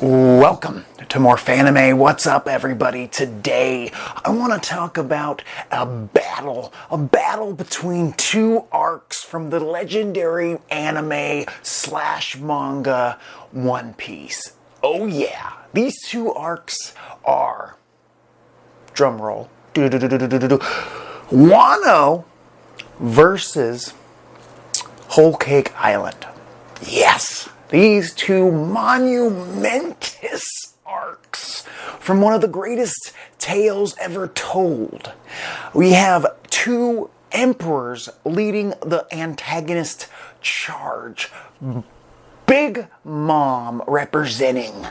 Welcome to more Fanime. What's up, everybody? Today, I want to talk about a battle between two arcs from the legendary anime / manga One Piece. Oh yeah, these two arcs are, drumroll, Wano versus Whole Cake Island. Yes! These two monumentous arcs from one of the greatest tales ever told. We have two emperors leading the antagonist charge. Big Mom representing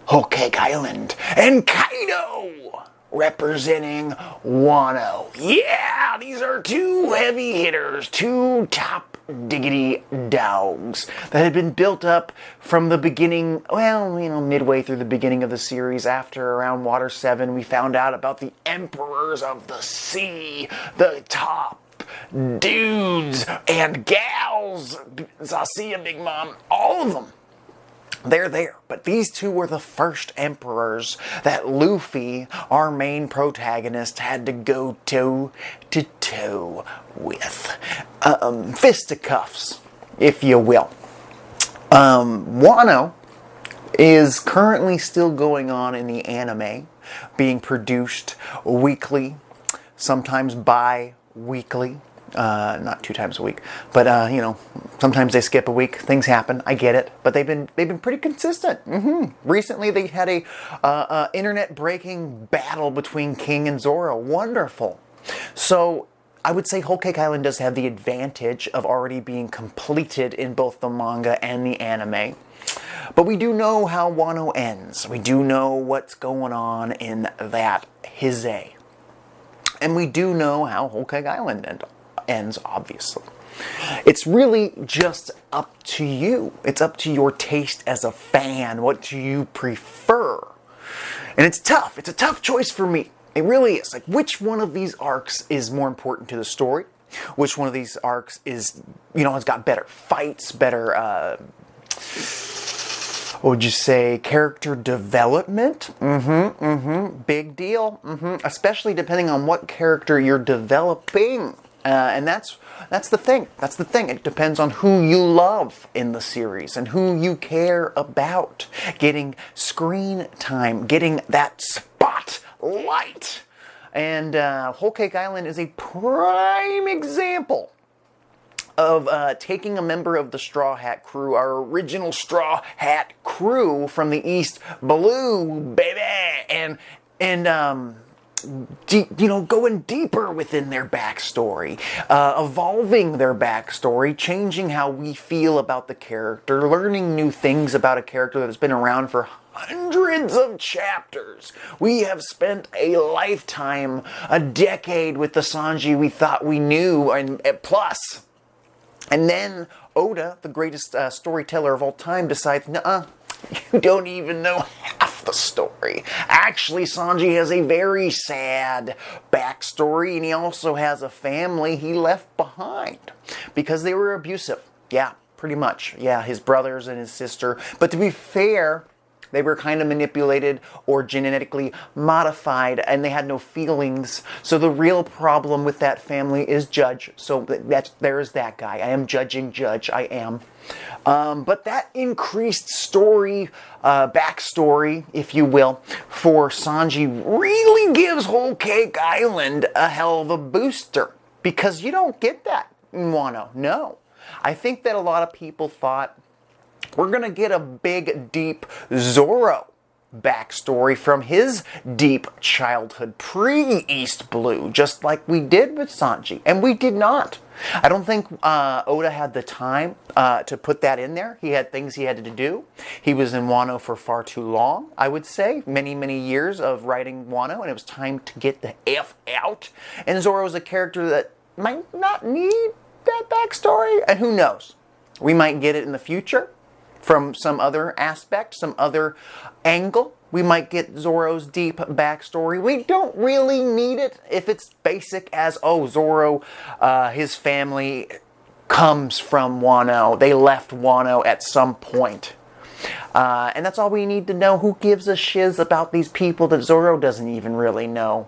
Whole Cake Island and Kaido representing Wano. Yeah, these are two heavy hitters, two top diggity dogs that had been built up from the beginning, midway through the beginning of the series. After around Water 7, we found out about the Emperors of the Sea, the top dudes and gals. I see you, Big Mom. All of them. They're there, but these two were the first emperors that Luffy, our main protagonist, had to go toe to toe with. Fisticuffs, if you will. Wano is currently still going on in the anime, being produced weekly, sometimes bi-weekly. Not 2 times a week, but sometimes they skip a week. Things happen. I get it, but they've been pretty consistent. Recently, they had a internet-breaking battle between King and Zoro. Wonderful. So I would say Whole Cake Island does have the advantage of already being completed in both the manga and the anime. But we do know how Wano ends. We do know what's going on in that Hizei. And we do know how Whole Cake Island ends, obviously. It's really just up to you. It's up to your taste as a fan. What do you prefer? And it's tough. It's a tough choice for me. It really is. Like, which one of these arcs is more important to the story? Which one of these arcs is, has got better fights, better, what would you say, character development? Big deal. Especially depending on what character you're developing. And that's the thing. That's the thing. It depends on who you love in the series and who you care about. Getting screen time, getting that spotlight. And Whole Cake Island is a prime example of taking a member of the Straw Hat crew, our original Straw Hat crew from the East Blue, baby, and going deeper within their backstory, evolving their backstory, changing how we feel about the character, learning new things about a character that has been around for hundreds of chapters. We have spent a lifetime, a decade with the Sanji we thought we knew, and plus. And then Oda, the greatest storyteller of all time, decides, nuh-uh, you don't even know half the story. Actually, Sanji has a very sad backstory, and he also has a family he left behind because they were abusive. Yeah, pretty much. Yeah, his brothers and his sister. But to be fair, they were kind of manipulated or genetically modified, and they had no feelings. So the real problem with that family is Judge. So there's that guy. I am judging Judge. I am. But that increased story, backstory, if you will, for Sanji really gives Whole Cake Island a hell of a booster. Because you don't get that in Wano. No. I think that a lot of people thought, we're going to get a big, deep Zoro backstory from his deep childhood, pre-East Blue, just like we did with Sanji. And we did not. I don't think Oda had the time to put that in there. He had things he had to do. He was in Wano for far too long, I would say. Many, many years of writing Wano, and it was time to get the F out. And Zoro's a character that might not need that backstory. And who knows? We might get it in the future. From some other aspect, some other angle. We might get Zoro's deep backstory. We don't really need it if it's basic as, Zoro, his family comes from Wano. They left Wano at some point. And that's all we need to know. Who gives a shiz about these people that Zoro doesn't even really know?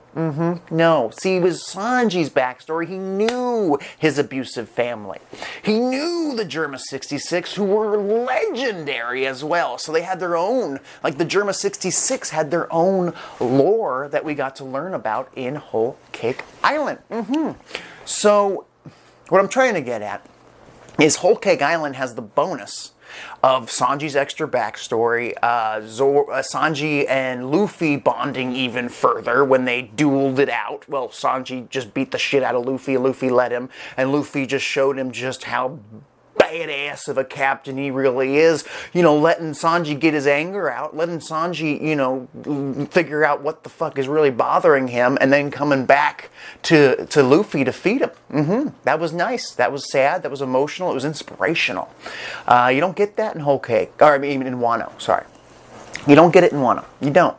No. See, it was Sanji's backstory. He knew his abusive family. He knew the Germa 66, who were legendary as well. So they had their own, like the Germa 66 had their own lore that we got to learn about in Whole Cake Island. So what I'm trying to get at is Whole Cake Island has the bonus of Sanji's extra backstory, Sanji and Luffy bonding even further when they dueled it out. Well, Sanji just beat the shit out of Luffy, and Luffy let him, and Luffy just showed him just how badass of a captain he really is, letting Sanji get his anger out, letting Sanji, figure out what the fuck is really bothering him, and then coming back to Luffy to feed him. That was nice. That was sad. That was emotional. It was inspirational. You don't get that in Whole Cake, or I mean in Wano, sorry. You don't get it in Wano. You don't.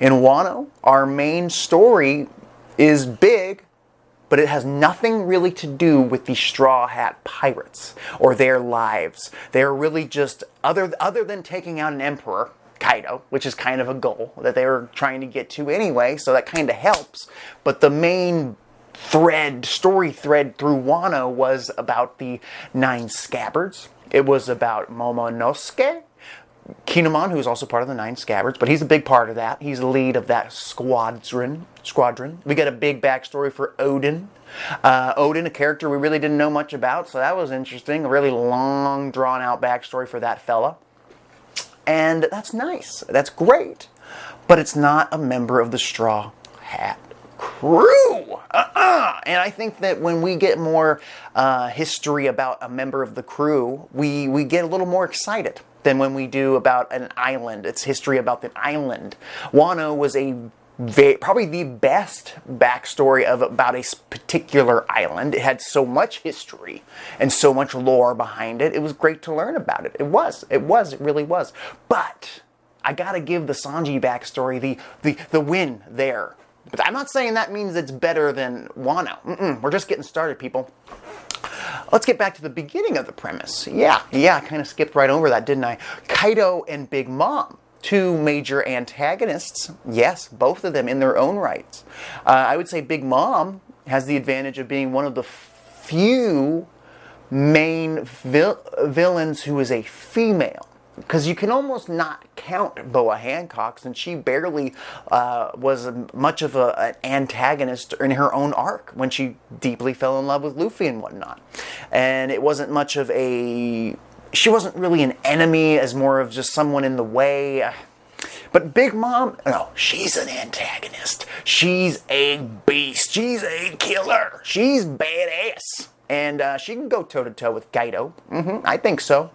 In Wano, our main story is big, but it has nothing really to do with the Straw Hat Pirates or their lives. They're really just, other than taking out an emperor, Kaido, which is kind of a goal that they were trying to get to anyway, so that kind of helps. But the main story thread through Wano was about the 9 Scabbards. It was about Momonosuke, Kinemon, who's also part of the 9 Scabbards, but he's a big part of that. He's the lead of that squadron. We got a big backstory for Odin. Odin, a character we really didn't know much about, so that was interesting. A really long, drawn-out backstory for that fella. And that's nice. That's great. But it's not a member of the Straw Hat crew. And I think that when we get more history about a member of the crew, we get a little more excited than when we do about an island. It's history about the island. Wano was probably the best backstory about a particular island. It had so much history and so much lore behind it. It was great to learn about it. It really was. But I gotta give the Sanji backstory the win there. But I'm not saying that means it's better than Wano. We're just getting started, people. Let's get back to the beginning of the premise. Yeah, I kind of skipped right over that, didn't I? Kaido and Big Mom, 2 major antagonists. Yes, both of them in their own rights. I would say Big Mom has the advantage of being one of the few main villains who is a female. Because you can almost not count Boa Hancock, since she barely was much of an antagonist in her own arc when she deeply fell in love with Luffy and whatnot. And it wasn't much of she wasn't really an enemy, as more of just someone in the way. But Big Mom, no, she's an antagonist. She's a beast. She's a killer. She's badass. And she can go toe-to-toe with Kaido. I think so.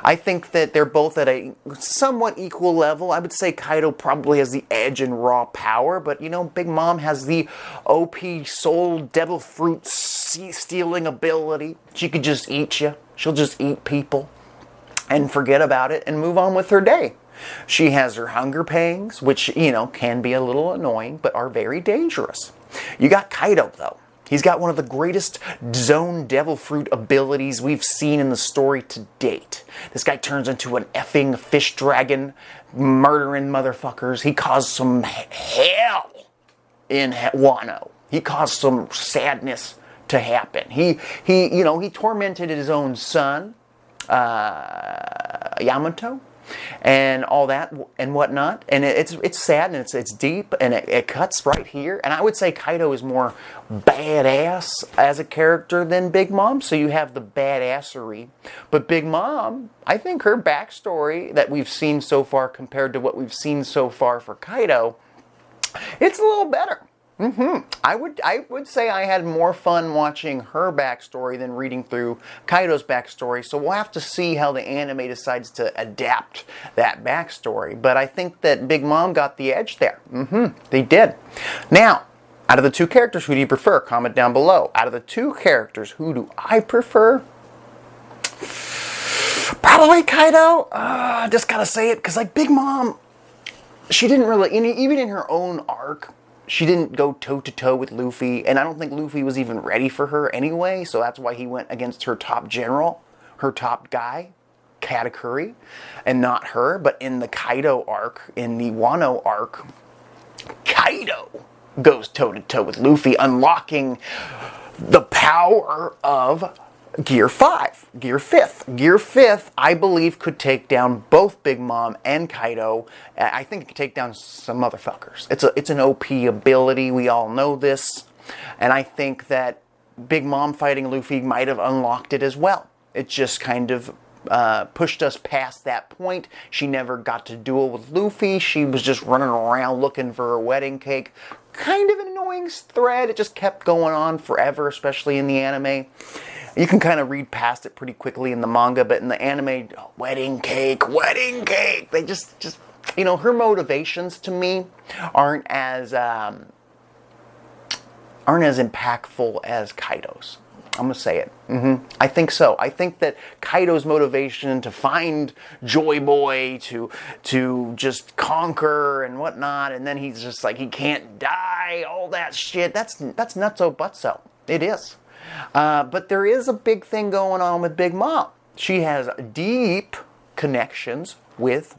I think that they're both at a somewhat equal level. I would say Kaido probably has the edge in raw power, but, Big Mom has the OP soul devil fruit stealing ability. She could just eat you. She'll just eat people and forget about it and move on with her day. She has her hunger pangs, which, can be a little annoying, but are very dangerous. You got Kaido, though. He's got one of the greatest zone devil fruit abilities we've seen in the story to date. This guy turns into an effing fish dragon, murdering motherfuckers. He caused some hell in Wano. He caused some sadness to happen. He tormented his own son, Yamato, and all that and whatnot, and it's sad, and it's deep, and it cuts right here. And I would say Kaido is more badass as a character than Big Mom, so you have the badassery. But Big Mom, I think her backstory that we've seen so far compared to what we've seen so far for Kaido, it's a little better. I would say I had more fun watching her backstory than reading through Kaido's backstory, so we'll have to see how the anime decides to adapt that backstory. But I think that Big Mom got the edge there. They did. Now, out of the 2 characters, who do you prefer? Comment down below. Out of the 2 characters, who do I prefer? Probably Kaido. I just gotta say it, because Big Mom, she didn't really, even in her own arc, she didn't go toe-to-toe with Luffy, and I don't think Luffy was even ready for her anyway, so that's why he went against her top general, her top guy. Katakuri and not her, but in the Kaido arc, in the Wano arc, Kaido goes toe-to-toe with Luffy, unlocking the power of Gear 5, Gear 5th. Gear 5th, I believe, could take down both Big Mom and Kaido. I think it could take down some motherfuckers. It's an OP ability, we all know this. And I think that Big Mom fighting Luffy might have unlocked it as well. It just kind of pushed us past that point. She never got to duel with Luffy. She was just running around looking for her wedding cake. Kind of an annoying thread. It just kept going on forever, especially in the anime. You can kind of read past it pretty quickly in the manga, but in the anime, wedding cake, wedding cake. They just you know, her motivations to me aren't as impactful as Kaido's. I'm going to say it. I think so. I think that Kaido's motivation to find Joy Boy, to just conquer and whatnot, and then he's just like, he can't die, all that shit, that's nutso butso. It is. But there is a big thing going on with Big Mom. She has deep connections with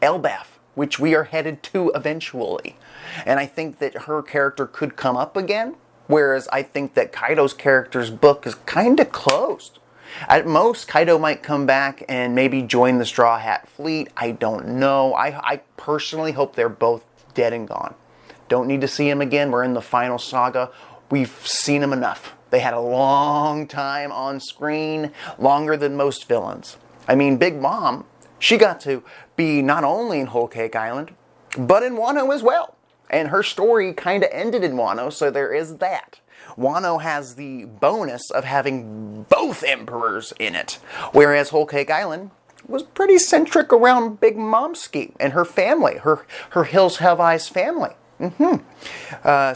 Elbaf, which we are headed to eventually. And I think that her character could come up again, whereas I think that Kaido's character's book is kind of closed. At most, Kaido might come back and maybe join the Straw Hat Fleet. I don't know. I personally hope they're both dead and gone. Don't need to see him again. We're in the final saga. We've seen him enough. They had a long time on screen, longer than most villains. I mean, Big Mom, she got to be not only in Whole Cake Island, but in Wano as well. And her story kind of ended in Wano, so there is that. Wano has the bonus of having both emperors in it, whereas Whole Cake Island was pretty centric around Big Momski and her family, her Hills Have Eyes family.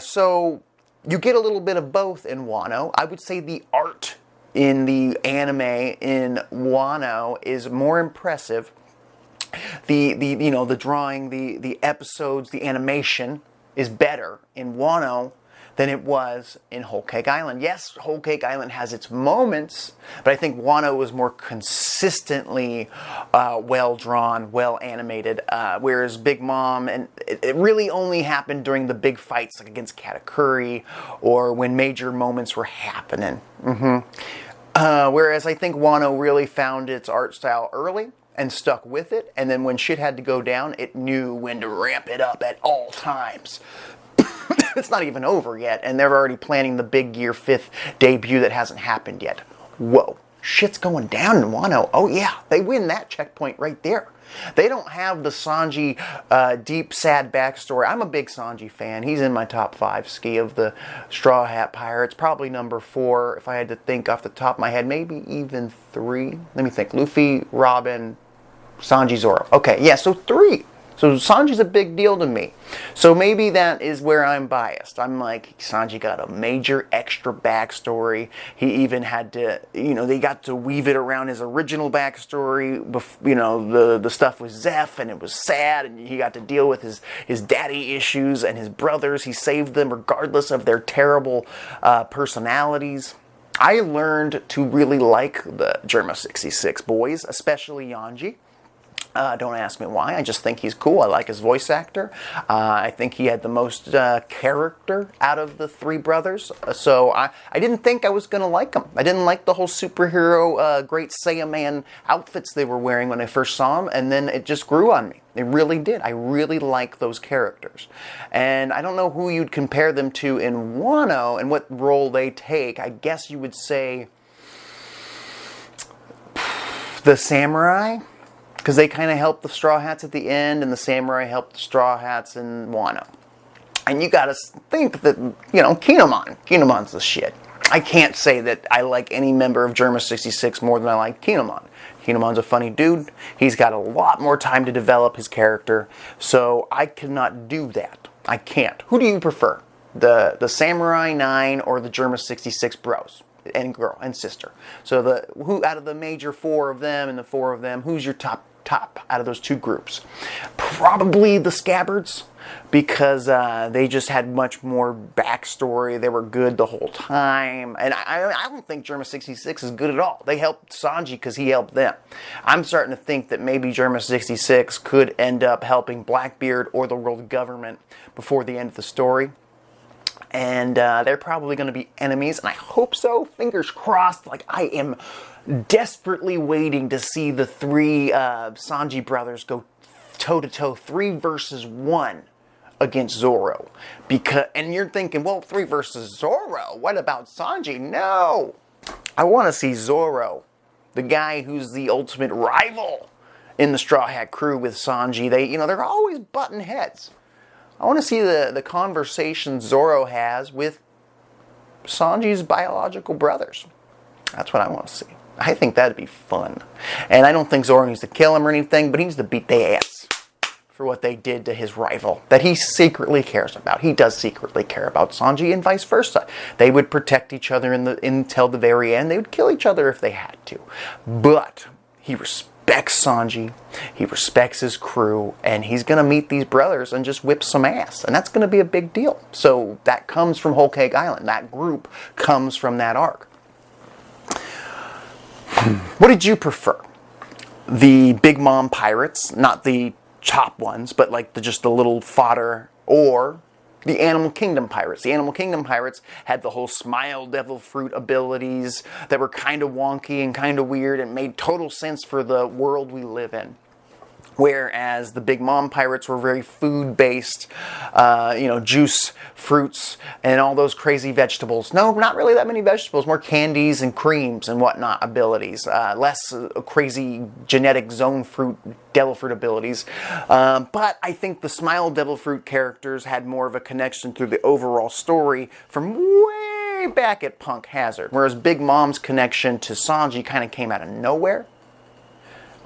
So you get a little bit of both in Wano. I would say the art in the anime in Wano is more impressive. The drawing, the episodes, the animation is better in Wano than it was in Whole Cake Island. Yes, Whole Cake Island has its moments, but I think Wano was more consistently well-drawn, well-animated, whereas Big Mom, and it really only happened during the big fights, like against Katakuri, or when major moments were happening. Whereas I think Wano really found its art style early and stuck with it, and then when shit had to go down, it knew when to ramp it up at all times. It's not even over yet, and they're already planning the big Gear 5th debut that hasn't happened yet. Whoa, shit's going down in Wano. Oh yeah, they win that checkpoint right there. They don't have the Sanji deep, sad backstory. I'm a big Sanji fan. He's in my top 5 ski of the Straw Hat Pirates. Probably number 4, if I had to think off the top of my head. Maybe even 3. Let me think. Luffy, Robin, Sanji, Zoro. Okay, yeah, so 3. So Sanji's a big deal to me. So maybe that is where I'm biased. I'm like, Sanji got a major extra backstory. He even had to, they got to weave it around his original backstory. The stuff with Zeph, and it was sad, and he got to deal with his daddy issues and his brothers. He saved them regardless of their terrible personalities. I learned to really like the Germa 66 boys, especially Yanji. Don't ask me why. I just think he's cool. I like his voice actor. I think he had the most character out of the 3 brothers. So I didn't think I was going to like him. I didn't like the whole superhero Great Saiyaman outfits they were wearing when I first saw them, and then it just grew on me. It really did. I really like those characters. And I don't know who you'd compare them to in Wano and what role they take. I guess you would say the samurai, because they kind of helped the Straw Hats at the end, and the samurai helped the Straw Hats in Wano. And you gotta think that, Kinemon's the shit. I can't say that I like any member of Germa 66 more than I like Kinemon. Kinemon's a funny dude. He's got a lot more time to develop his character, so I cannot do that. I can't. Who do you prefer? The Samurai 9 or the Germa 66 bros? And girl and sister. So who out of the major 4 of them and the 4 of them, who's your top top out of those two groups? Probably the Scabbards, because they just had much more backstory. They were good the whole time. And I don't think Germa 66 is good at all. They helped Sanji because he helped them. I'm starting to think that maybe Germa 66 could end up helping Blackbeard or the world government before the end of the story. And they're probably going to be enemies, and I hope so. Fingers crossed. Like, I am desperately waiting to see the three Sanji brothers go toe-to-toe, 3 versus 1 against Zoro. And you're thinking, well, 3 versus Zoro? What about Sanji? No! I want to see Zoro, the guy who's the ultimate rival in the Straw Hat crew with Sanji. They're always butting heads. I want to see the conversation Zoro has with Sanji's biological brothers. That's what I want to see. I think that'd be fun. And I don't think Zoro needs to kill him or anything, but he needs to beat their ass for what they did to his rival that he secretly cares about. He does secretly care about Sanji, and vice versa. They would protect each other until the very end. They would kill each other if they had to. But he respects Sanji, he respects his crew, and he's going to meet these brothers and just whip some ass. And that's going to be a big deal. So that comes from Whole Cake Island. That group comes from that arc. What did you prefer? The Big Mom pirates, not the top ones, but like just the little fodder, or the Animal Kingdom pirates? The Animal Kingdom pirates had the whole Smile Devil Fruit abilities that were kind of wonky and kind of weird and made total sense for the world we live in. Whereas the Big Mom pirates were very food-based, juice, fruits, and all those crazy vegetables. No, not really that many vegetables, more candies and creams and whatnot abilities. Less crazy genetic zone fruit, devil fruit abilities. But I think the Smile Devil Fruit characters had more of a connection through the overall story from way back at Punk Hazard. Whereas Big Mom's connection to Sanji kind of came out of nowhere.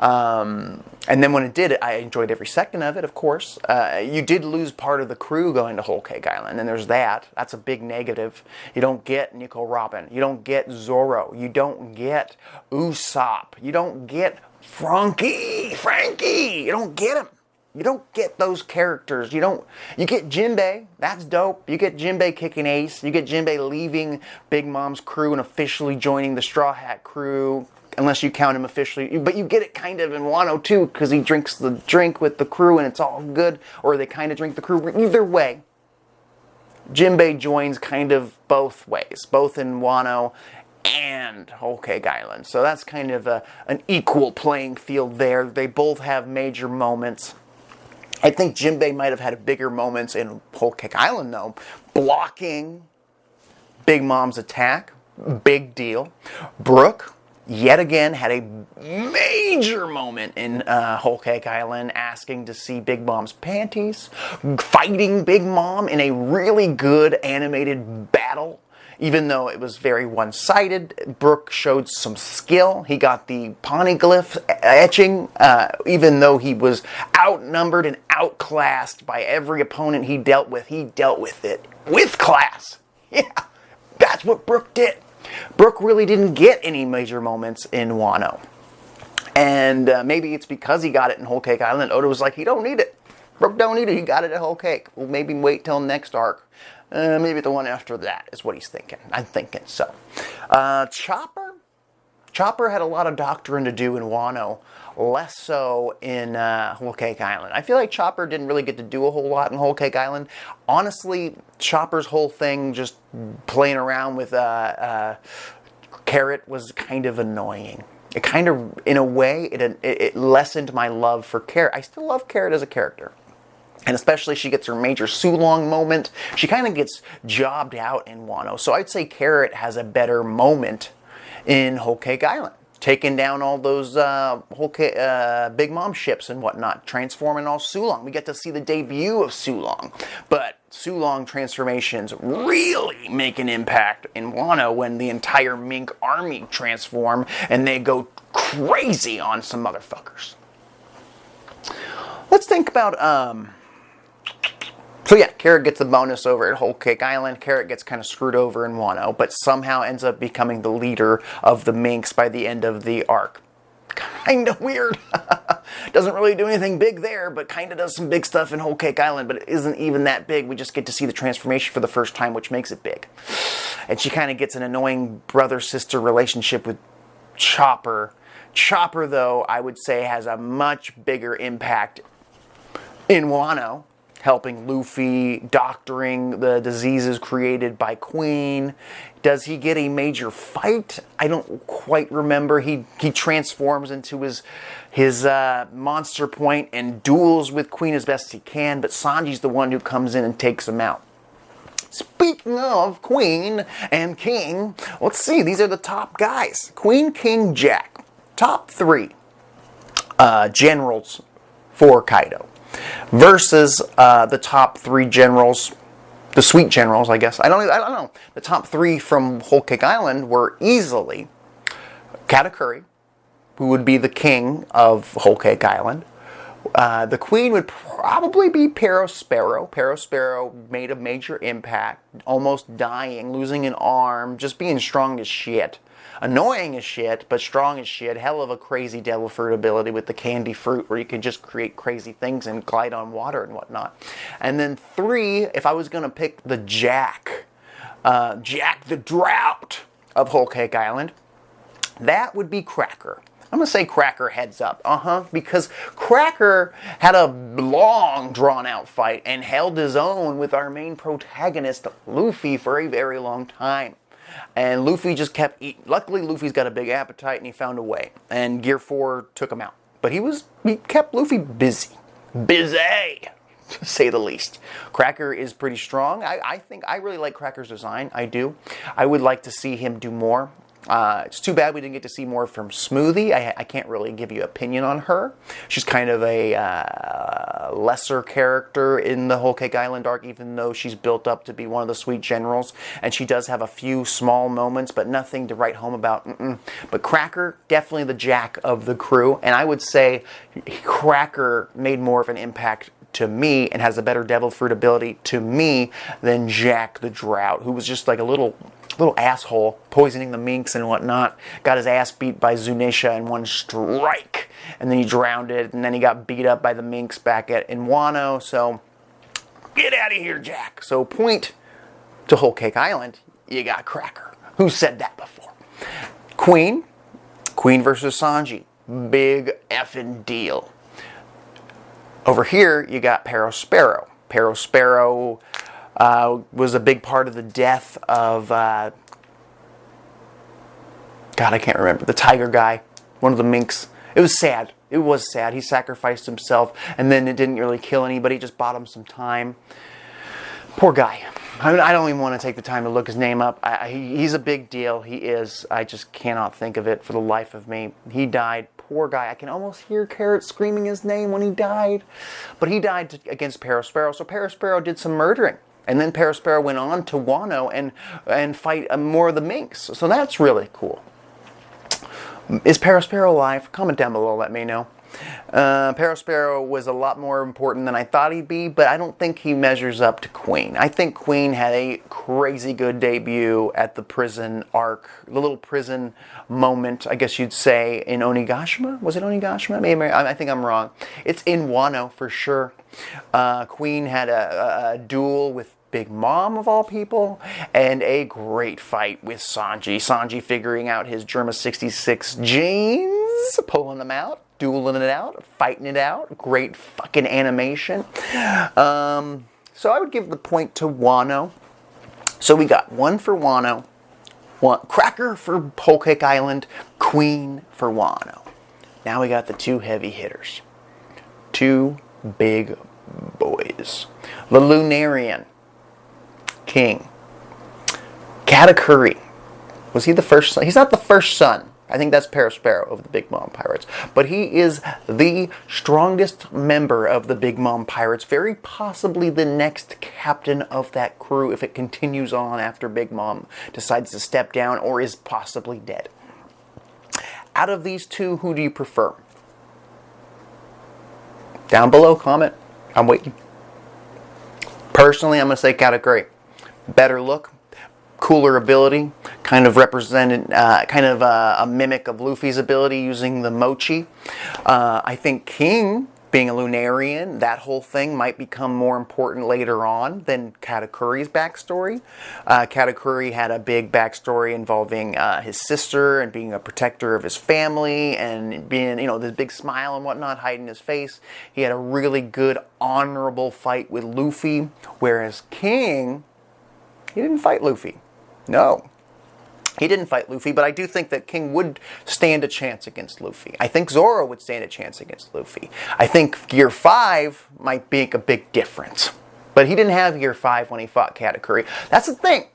And then when it did, I enjoyed every second of it, of course. You did lose part of the crew going to Whole Cake Island, and there's that. That's a big negative. You don't get Nico Robin. You don't get Zoro. You don't get Usopp. You don't get Frankie. You don't get him. You don't get those characters. You get Jinbei. That's dope. You get Jinbei kicking ace. You get Jinbei leaving Big Mom's crew and officially joining the Straw Hat crew. Unless you count him officially. But you get it kind of in Wano too, because he drinks the drink with the crew and it's all good. Or they kind of drink the crew. Either way, Jinbei joins kind of both ways. Both in Wano and Whole Cake Island. So that's kind of an equal playing field there. They both have major moments. I think Jinbei might have had bigger moments in Whole Cake Island though. Blocking Big Mom's attack. Big deal. Brook, yet again, had a major moment in Whole Cake Island, asking to see Big Mom's panties, fighting Big Mom in a really good animated battle. Even though it was very one-sided, Brook showed some skill. He got the poneglyph etching, even though he was outnumbered and outclassed by every opponent he dealt with it with class. Yeah, that's what Brook did. Brook really didn't get any major moments in Wano. And maybe it's because he got it in Whole Cake Island. Oda was like, he don't need it. Brook don't need it. He got it at Whole Cake. Well, maybe wait till next arc. Maybe the one after that is what he's thinking. I'm thinking so. Chopper? Chopper had a lot of doctoring to do in Wano. Less so in Whole Cake Island. I feel like Chopper didn't really get to do a whole lot in Whole Cake Island. Honestly, Chopper's whole thing, just playing around with Carrot, was kind of annoying. It kind of, in a way, it lessened my love for Carrot. I still love Carrot as a character. And especially she gets her major Sulong moment. She kind of gets jobbed out in Wano. So I'd say Carrot has a better moment in Whole Cake Island. Taking down all those Big Mom ships and whatnot. Transforming all Sulong. We get to see the debut of Sulong. But Sulong transformations really make an impact in Wano when the entire Mink army transform and they go crazy on some motherfuckers. Let's think about... So yeah, Carrot gets the bonus over at Whole Cake Island. Carrot gets kind of screwed over in Wano, but somehow ends up becoming the leader of the Minks by the end of the arc. Kind of weird. Doesn't really do anything big there, but kind of does some big stuff in Whole Cake Island, but it isn't even that big. We just get to see the transformation for the first time, which makes it big. And she kind of gets an annoying brother-sister relationship with Chopper. Chopper, though, I would say has a much bigger impact in Wano, helping Luffy, doctoring the diseases created by Queen. Does he get a major fight? I don't quite remember. He transforms into his monster point and duels with Queen as best he can, but Sanji's the one who comes in and takes him out. Speaking of Queen and King, let's see. These are the top guys. Queen, King, Jack. Top 3 generals for Kaido. Versus the top 3 generals, the sweet generals, I guess. I don't know. The top 3 from Whole Cake Island were easily Katakuri, who would be the king of Whole Cake Island. The queen would probably be Perospero. Perospero made a major impact, almost dying, losing an arm, just being strong as shit. Annoying as shit, but strong as shit. Hell of a crazy devil fruit ability with the candy fruit where you can just create crazy things and glide on water and whatnot. And then 3, if I was going to pick the Jack the Drought of Whole Cake Island, that would be Cracker. I'm going to say Cracker heads up. Because Cracker had a long, drawn-out fight and held his own with our main protagonist, Luffy, for a very long time. And Luffy just kept eating. Luckily, Luffy's got a big appetite, and he found a way. And Gear 4 took him out. But he kept Luffy busy. Busy, to say the least. Cracker is pretty strong. I think I really like Cracker's design. I do. I would like to see him do more. It's too bad we didn't get to see more from Smoothie. I can't really give you an opinion on her. She's kind of a lesser character in the Whole Cake Island arc, even though she's built up to be one of the sweet generals. And she does have a few small moments, but nothing to write home about. But Cracker, definitely the Jack of the crew. And I would say Cracker made more of an impact to me and has a better devil fruit ability to me than Jack the Drought, who was just like a little asshole, poisoning the minks and whatnot. Got his ass beat by Zunisha in one strike, and then he drowned it, and then he got beat up by the minks back in Wano. So get out of here, Jack. So point to Whole Cake Island, you got Cracker. Who said that before? Queen versus Sanji, big effing deal. Over here, you got Perospero. Perospero was a big part of the death of, God, I can't remember, the tiger guy, one of the minks. It was sad. It was sad. He sacrificed himself, and then it didn't really kill anybody. It just bought him some time. Poor guy. I don't even want to take the time to look his name up. He's a big deal. He is. I just cannot think of it for the life of me. He died. Poor guy. I can almost hear Carrot screaming his name when he died. But he died against Perospero, so Perospero did some murdering. And then Perospero went on to Wano and fight more of the minks. So that's really cool. Is Perospero alive? Comment down below, let me know. Perospero was a lot more important than I thought he'd be, but I don't think he measures up to Queen. I think Queen had a crazy good debut at the prison arc, the little prison moment, I guess you'd say, in Onigashima? Was it Onigashima? Maybe, I think I'm wrong. It's in Wano for sure. Queen had a duel with Big Mom, of all people, and a great fight with Sanji. Sanji figuring out his Germa 66 genes, pulling them out, dueling it out, fighting it out. Great fucking animation. So I would give the point to Wano. So we got one for Wano, Cracker for Whole Cake Island, Queen for Wano. Now we got the 2 heavy hitters. 2 big boys. The Lunarian King. Katakuri. Was he the first son? He's not the first son. I think that's Perospero of the Big Mom Pirates. But he is the strongest member of the Big Mom Pirates. Very possibly the next captain of that crew if it continues on after Big Mom decides to step down or is possibly dead. Out of these 2, who do you prefer? Down below, comment. I'm waiting. Personally, I'm going to say Katakuri. Better look, cooler ability, kind of represented, a mimic of Luffy's ability using the mochi. I think King, being a Lunarian, that whole thing might become more important later on than Katakuri's backstory. Katakuri had a big backstory involving his sister and being a protector of his family and being, this big smile and whatnot, hiding his face. He had a really good, honorable fight with Luffy, whereas King, he didn't fight Luffy. No. He didn't fight Luffy, but I do think that King would stand a chance against Luffy. I think Zoro would stand a chance against Luffy. I think Gear 5 might make a big difference. But he didn't have Gear 5 when he fought Katakuri. That's the thing.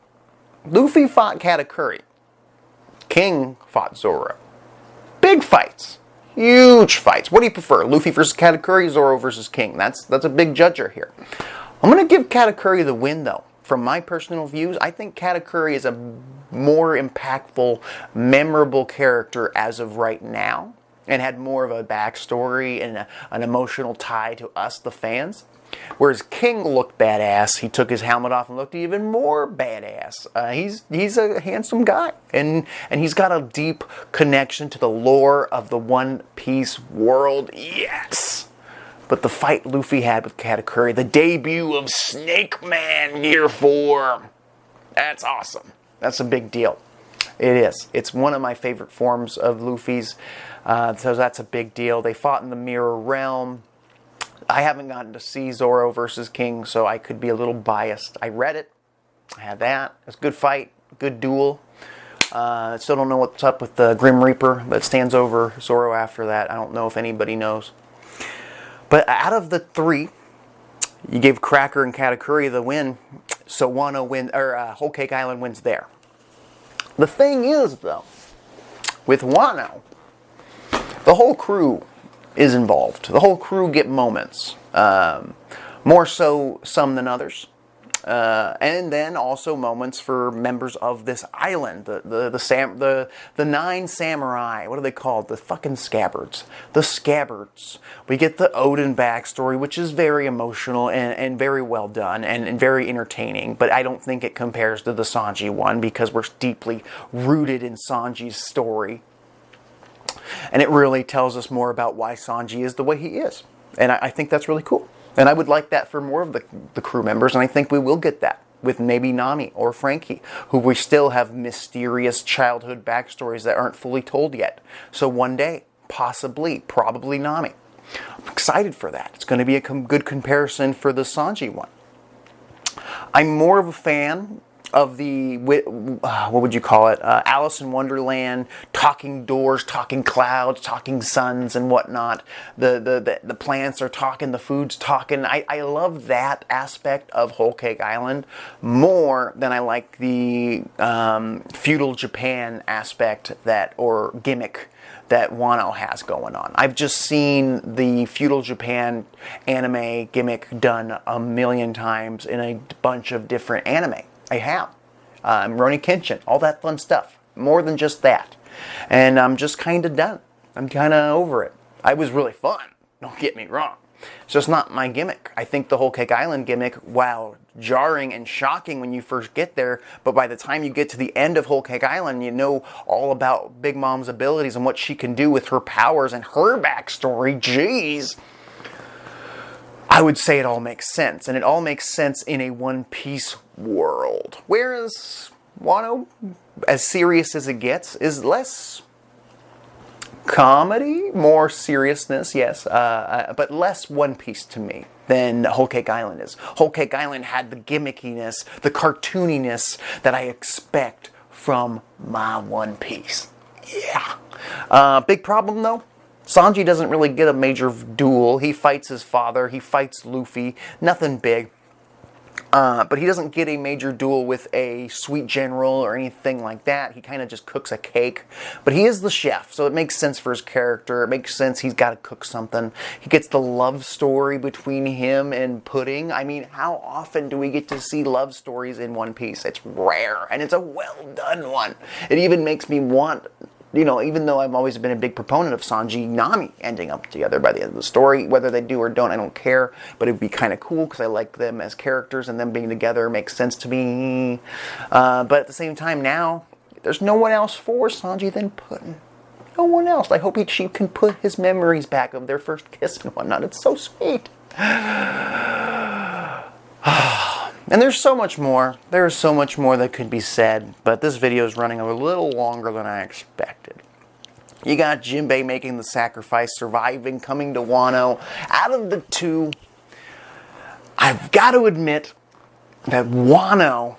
Luffy fought Katakuri. King fought Zoro. Big fights. Huge fights. What do you prefer? Luffy versus Katakuri, Zoro versus King? That's a big judger here. I'm going to give Katakuri the win, though. From my personal views, I think Katakuri is a more impactful, memorable character as of right now, and had more of a backstory and an emotional tie to us, the fans. Whereas King looked badass. He took his helmet off and looked even more badass. He's a handsome guy, and he's got a deep connection to the lore of the One Piece world. Yes! But the fight Luffy had with Katakuri, the debut of Snake Man Gear 4, that's awesome. That's a big deal. It is. It's one of my favorite forms of Luffy's, so that's a big deal. They fought in the Mirror Realm. I haven't gotten to see Zoro versus King, so I could be a little biased. I read it. I had that. It was a good fight, good duel. I still don't know what's up with the Grim Reaper that stands over Zoro after that. I don't know if anybody knows. But out of the three, you gave Cracker and Katakuri the win, so Whole Cake Island wins there. The thing is, though, with Wano, the whole crew is involved. The whole crew get moments, more so some than others. And then also moments for members of this island, the 9 samurai. What are they called? The fucking scabbards. The scabbards. We get the Odin backstory, which is very emotional and very well done and very entertaining. But I don't think it compares to the Sanji one because we're deeply rooted in Sanji's story, and it really tells us more about why Sanji is the way he is. And I think that's really cool. And I would like that for more of the crew members, and I think we will get that with maybe Nami or Frankie, who we still have mysterious childhood backstories that aren't fully told yet. So one day, possibly, probably Nami. I'm excited for that. It's going to be a good comparison for the Sanji one. I'm more of a fan of the, what would you call it, Alice in Wonderland, talking doors, talking clouds, talking suns and whatnot. The plants are talking, the food's talking. I love that aspect of Whole Cake Island more than I like the feudal Japan aspect or gimmick that Wano has going on. I've just seen the feudal Japan anime gimmick done a million times in a bunch of different anime. I have. Rurouni Kenshin, all that fun stuff. More than just that. And I'm just kind of done. I'm kind of over it. I was really fun. Don't get me wrong. It's just not my gimmick. I think the Whole Cake Island gimmick, wow, jarring and shocking when you first get there, but by the time you get to the end of Whole Cake Island, you know all about Big Mom's abilities and what she can do with her powers and her backstory. Jeez. I would say it all makes sense, and it all makes sense in a One Piece world. Whereas Wano, as serious as it gets, is less comedy, more seriousness, yes, but less One Piece to me than Whole Cake Island is. Whole Cake Island had the gimmickiness, the cartooniness that I expect from my One Piece. Yeah. Big problem though, Sanji doesn't really get a major duel. He fights his father, he fights Luffy, nothing big. But he doesn't get a major duel with a sweet general or anything like that. He kind of just cooks a cake. But he is the chef, so it makes sense for his character. It makes sense he's got to cook something. He gets the love story between him and Pudding. I mean, how often do we get to see love stories in One Piece? It's rare, and it's a well-done one. It even makes me want you know, even though I've always been a big proponent of Sanji and Nami ending up together by the end of the story, whether they do or don't, I don't care, but it'd be kind of cool because I like them as characters and them being together makes sense to me. But at the same time now, there's no one else for Sanji than Puddin'. No one else. I hope she can put his memories back of their first kiss and whatnot. It's so sweet. And there's so much more. There's so much more that could be said, but this video is running a little longer than I expected. You got Jinbei making the sacrifice, surviving, coming to Wano. Out of the two, I've got to admit that Wano,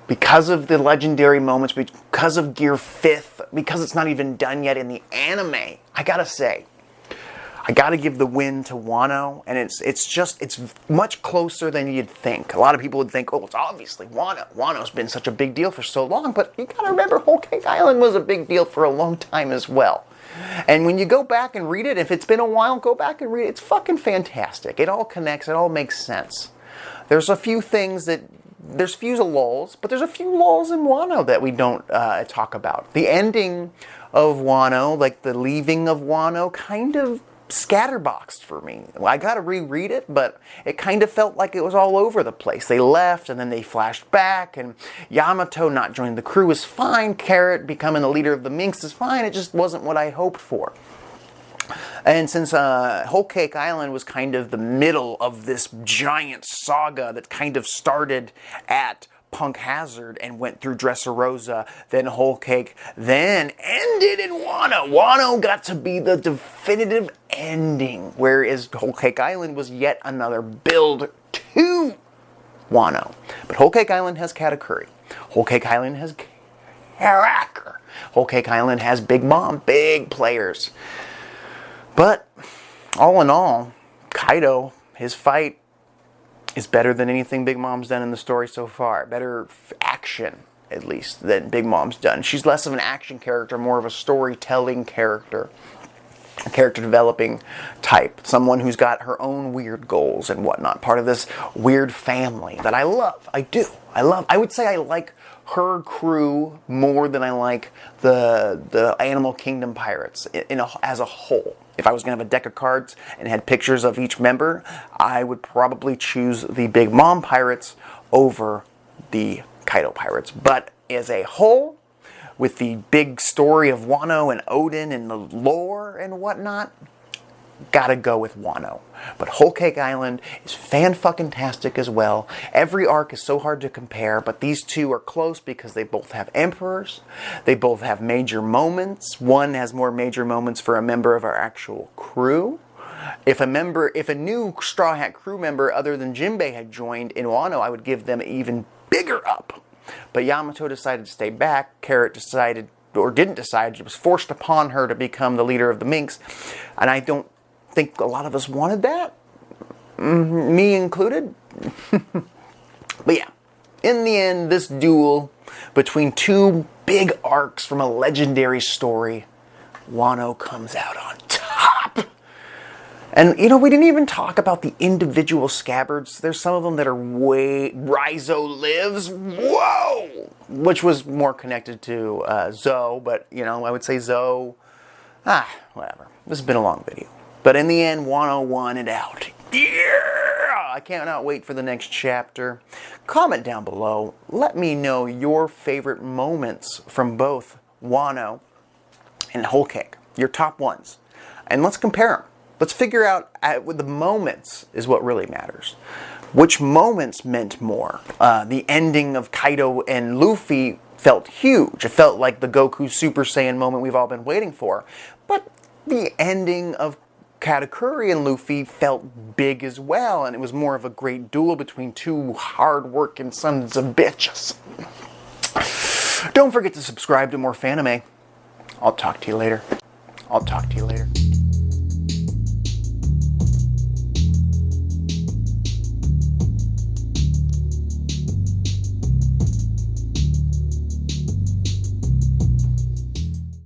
because of the legendary moments, because of Gear 5th, because it's not even done yet in the anime, I gotta say, I gotta give the win to Wano, and it's much closer than you'd think. A lot of people would think, oh, it's obviously Wano. Wano's been such a big deal for so long, but you gotta remember Whole Cake Island was a big deal for a long time as well. And when you go back and read it, if it's been a while, go back and read it. It's fucking fantastic. It all connects, it all makes sense. There's a few things that, there's few lulls, but there's a few lulls in Wano that we don't talk about. The ending of Wano, like the leaving of Wano, kind of scatterboxed for me. I gotta reread it, but it kind of felt like it was all over the place. They left and then they flashed back, and Yamato not joining the crew is fine. Carrot becoming the leader of the Minks is fine. It just wasn't what I hoped for. And since Whole Cake Island was kind of the middle of this giant saga that kind of started at Punk Hazard and went through Dressrosa, then Whole Cake, then ended in Wano. Wano got to be the definitive ending, whereas Whole Cake Island was yet another build to Wano. But Whole Cake Island has Katakuri. Whole Cake Island has character. Whole Cake Island has Big Mom, big players. But all in all, Kaido, his fight is better than anything Big Mom's done in the story so far. Better action, at least, than Big Mom's done. She's less of an action character, more of a storytelling character. A character developing type. Someone who's got her own weird goals and whatnot. Part of this weird family that I love. I do. I would say I like her crew more than I like the Animal Kingdom pirates as a whole. If I was going to have a deck of cards and had pictures of each member, I would probably choose the Big Mom pirates over the Kaido pirates. But as a whole, with the big story of Wano and Odin and the lore and whatnot, gotta go with Wano. But Whole Cake Island is fan-fucking-tastic as well. Every arc is so hard to compare, but these two are close because they both have emperors. They both have major moments. One has more major moments for a member of our actual crew. If a new Straw Hat crew member other than Jinbei had joined in Wano, I would give them an even bigger up. But Yamato decided to stay back. Carrot decided, or didn't decide, it was forced upon her to become the leader of the Minks. And I don't think a lot of us wanted that, me included. But yeah, in the end, this duel between two big arcs from a legendary story, Wano comes out on top. And, you know, we didn't even talk about the individual scabbards. There's some of them that are Raizo lives. Whoa! Which was more connected to Zoe, but, you know, I would say Zoe. Whatever. This has been a long video. But in the end, Wano won it out. Yeah! I cannot wait for the next chapter. Comment down below. Let me know your favorite moments from both Wano and Whole Cake. Your top ones. And let's compare them. Let's figure out with the moments is what really matters. Which moments meant more? The ending of Kaido and Luffy felt huge. It felt like the Goku Super Saiyan moment we've all been waiting for. But the ending of Katakuri and Luffy felt big as well, and it was more of a great duel between two hard-working sons of bitches. Don't forget to subscribe to more Fanime. I'll talk to you later.